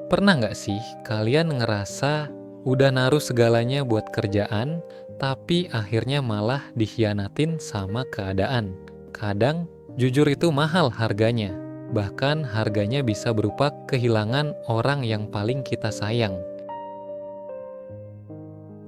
Pernah nggak sih kalian ngerasa udah naruh segalanya buat kerjaan, tapi akhirnya malah dikhianatin sama keadaan? Kadang, jujur itu mahal harganya. Bahkan harganya bisa berupa kehilangan orang yang paling kita sayang.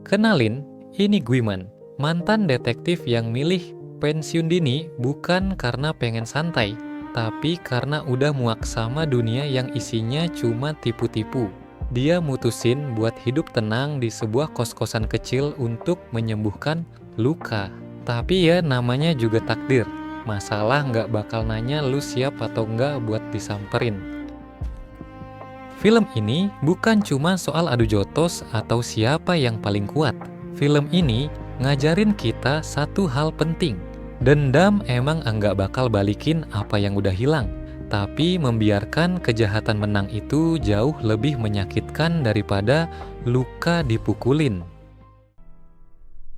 Kenalin, ini Guiman, mantan detektif yang milih pensiun dini bukan karena pengen santai, tapi karena udah muak sama dunia yang isinya cuma tipu-tipu. Dia mutusin buat hidup tenang di sebuah kos-kosan kecil untuk menyembuhkan luka. Tapi ya namanya juga takdir. Masalah nggak bakal nanya lu siap atau nggak buat disamperin. Film ini bukan cuma soal adu jotos atau siapa yang paling kuat. Film ini ngajarin kita satu hal penting. Dendam emang nggak bakal balikin apa yang udah hilang. Tapi membiarkan kejahatan menang itu jauh lebih menyakitkan daripada luka dipukulin.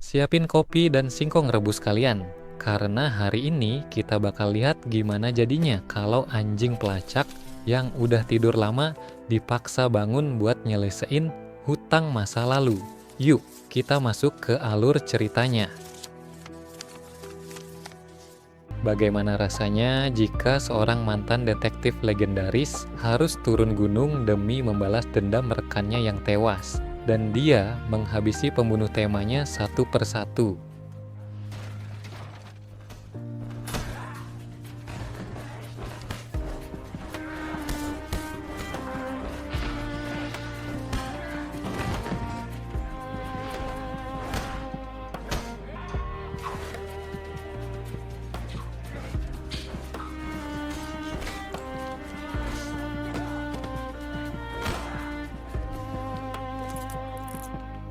Siapin kopi dan singkong rebus kalian. Karena hari ini kita bakal lihat gimana jadinya kalau anjing pelacak yang udah tidur lama dipaksa bangun buat nyelesain hutang masa lalu. Yuk, kita masuk ke alur ceritanya. Bagaimana rasanya jika seorang mantan detektif legendaris harus turun gunung demi membalas dendam rekannya yang tewas, dan dia menghabisi pembunuh temanya satu persatu.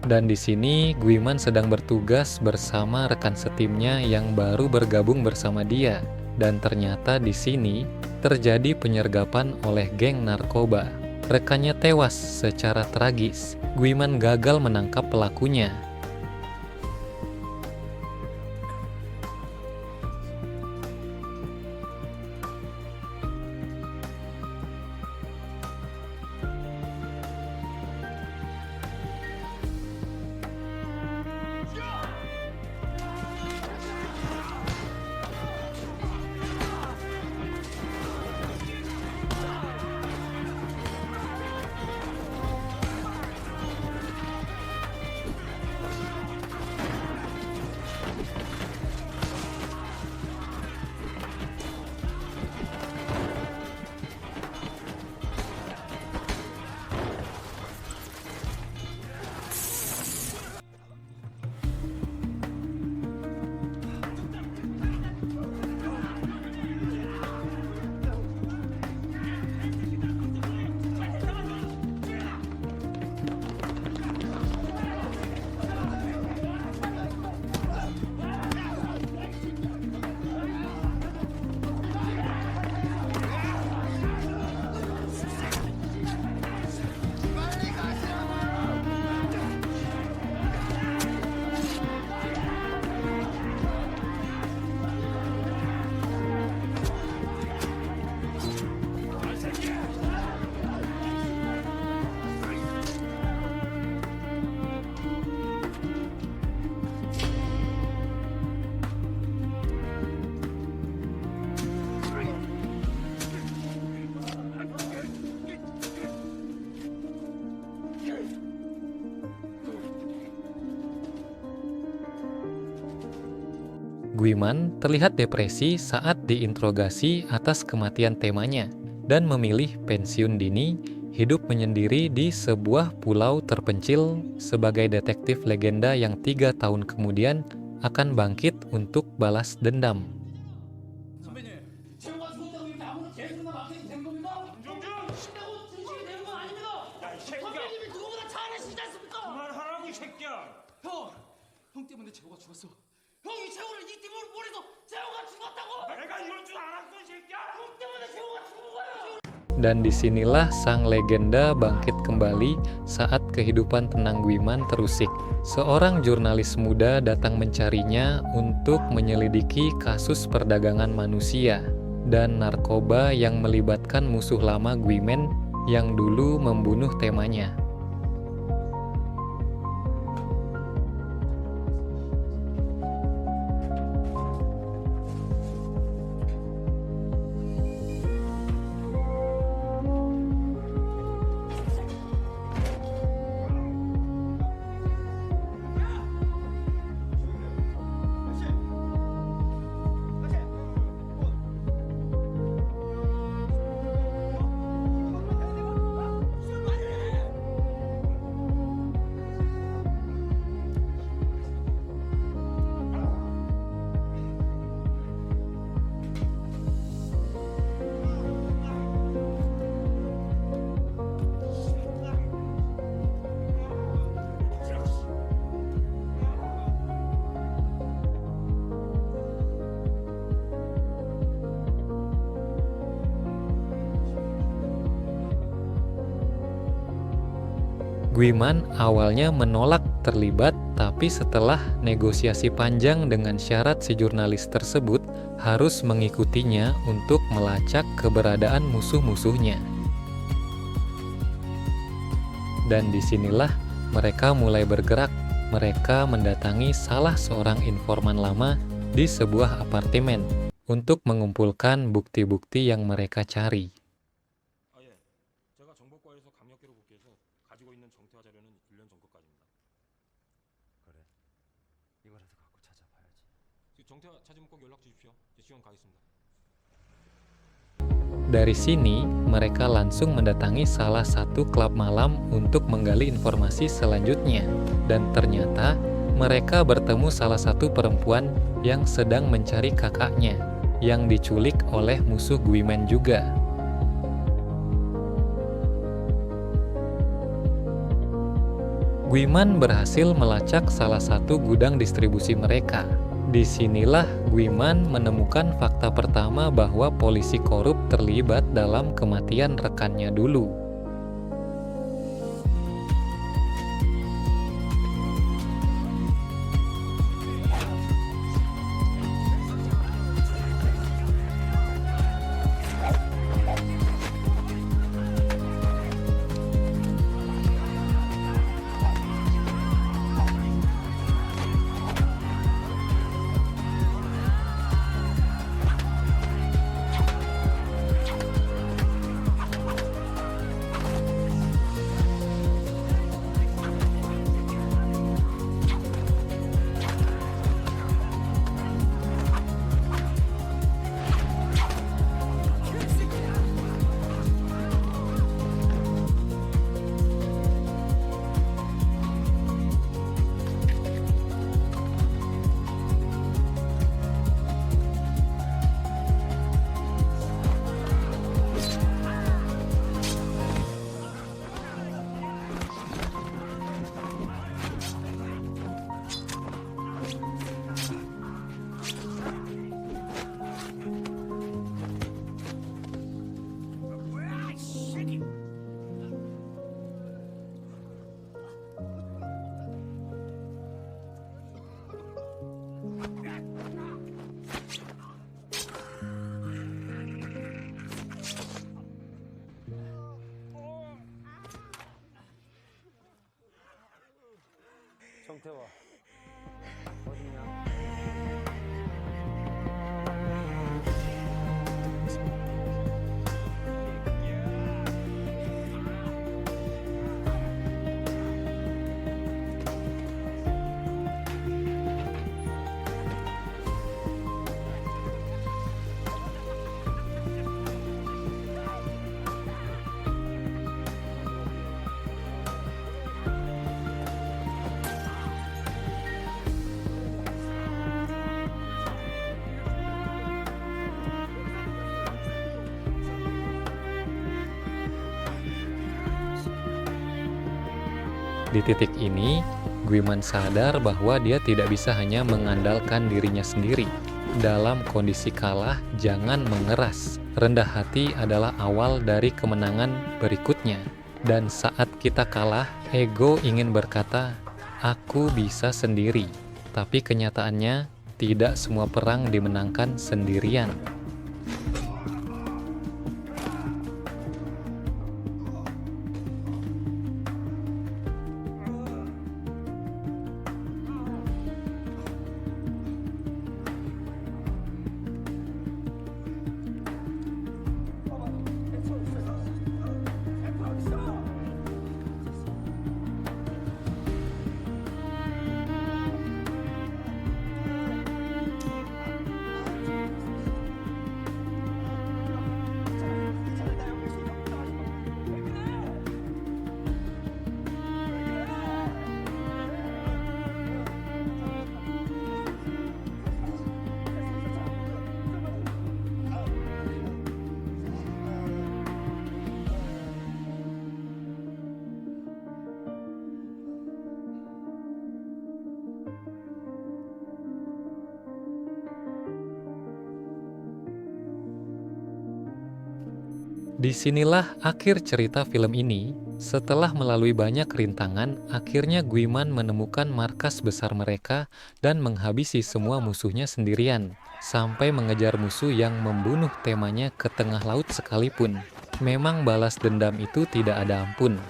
Dan di sini Guiman sedang bertugas bersama rekan setimnya yang baru bergabung bersama dia. Dan ternyata di sini terjadi penyergapan oleh geng narkoba. Rekannya tewas secara tragis. Guiman gagal menangkap pelakunya. Guiman terlihat depresi saat diinterogasi atas kematian temanya dan memilih pensiun dini, hidup menyendiri di sebuah pulau terpencil sebagai detektif legenda yang 3 tahun kemudian akan bangkit untuk balas dendam. 선배님, 제가 죽었다고 이렇게 아무나 계속 막히게 된 겁니다. 김종준! 신나고 등식이 되는 거 아닙니다. 야, 이 새끼야! 선배님이 누구보다 잘하시지 않습니까? 그만하라고 이 새끼야! 형 때문에 재호가 죽었어. 형이 재호를 네 팀으로 보내서 재호가 죽었다고! 내가 이럴 줄 알았어 이 새끼야! 형 때문에 재호가 죽은 거야! Dan disinilah sang legenda bangkit kembali saat kehidupan tenang Guiman terusik. Seorang jurnalis muda datang mencarinya untuk menyelidiki kasus perdagangan manusia dan narkoba yang melibatkan musuh lama Guiman, yang dulu membunuh temanya. Guiman awalnya menolak terlibat, tapi setelah negosiasi panjang dengan syarat si jurnalis tersebut harus mengikutinya untuk melacak keberadaan musuh-musuhnya. Dan disinilah mereka mulai bergerak. Mereka mendatangi salah seorang informan lama di sebuah apartemen untuk mengumpulkan bukti-bukti yang mereka cari. 예. 제가 정보과에서 강력계로 복귀해서 가지고 있는 정태화 자료는 1년 전 것까지입니다. 그래. 이거라도 갖고 찾아봐야지. 정태화 찾으면 꼭 연락 주십시오. 지원 가겠습니다. Dari sini, mereka langsung mendatangi salah satu klub malam untuk menggali informasi selanjutnya. Dan ternyata, mereka bertemu salah satu perempuan yang sedang mencari kakaknya, yang diculik oleh musuh Guiman juga. Guiman berhasil melacak salah satu gudang distribusi mereka. Disinilah Guiman menemukan fakta pertama bahwa polisi korup terlibat dalam kematian rekannya dulu. 정태화 어디냐? Di titik ini, Guiman sadar bahwa dia tidak bisa hanya mengandalkan dirinya sendiri. Dalam kondisi kalah, jangan mengeras. Rendah hati adalah awal dari kemenangan berikutnya. Dan saat kita kalah, ego ingin berkata, "Aku bisa sendiri." Tapi kenyataannya, tidak semua perang dimenangkan sendirian. Disinilah akhir cerita film ini. Setelah melalui banyak rintangan, akhirnya Guiman menemukan markas besar mereka dan menghabisi semua musuhnya sendirian, sampai mengejar musuh yang membunuh temanya ke tengah laut sekalipun. Memang balas dendam itu tidak ada ampun.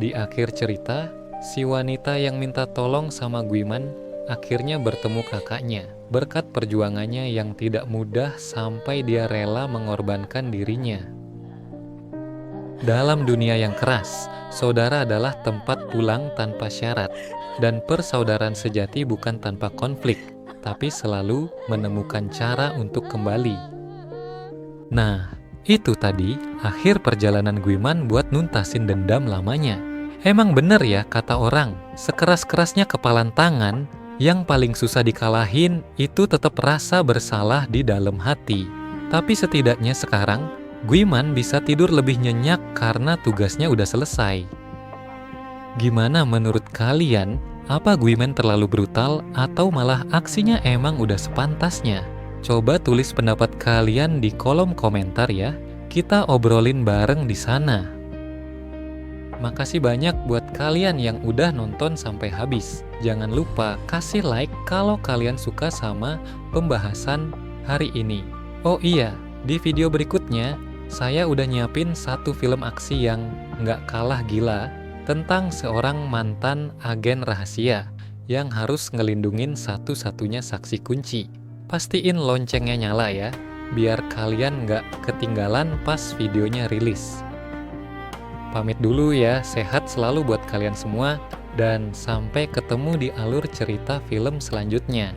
Di akhir cerita, si wanita yang minta tolong sama Guiman akhirnya bertemu kakaknya. Berkat perjuangannya yang tidak mudah sampai dia rela mengorbankan dirinya. Dalam dunia yang keras, saudara adalah tempat pulang tanpa syarat. Dan persaudaraan sejati bukan tanpa konflik, tapi selalu menemukan cara untuk kembali. Nah, itu tadi akhir perjalanan Guiman buat nuntasin dendam lamanya. Emang bener ya kata orang, sekeras-kerasnya kepalan tangan, yang paling susah dikalahin itu tetap rasa bersalah di dalam hati. Tapi setidaknya sekarang, Guiman bisa tidur lebih nyenyak karena tugasnya udah selesai. Gimana menurut kalian? Apa Guiman terlalu brutal atau malah aksinya emang udah sepantasnya? Coba tulis pendapat kalian di kolom komentar ya. Kita obrolin bareng di sana. Makasih banyak buat kalian yang udah nonton sampai habis. Jangan lupa kasih like kalau kalian suka sama pembahasan hari ini. Oh iya, di video berikutnya saya udah nyiapin satu film aksi yang nggak kalah gila tentang seorang mantan agen rahasia yang harus ngelindungin satu-satunya saksi kunci. Pastiin loncengnya nyala ya, biar kalian nggak ketinggalan pas videonya rilis. Pamit dulu ya, sehat selalu buat kalian semua, dan sampai ketemu di alur cerita film selanjutnya.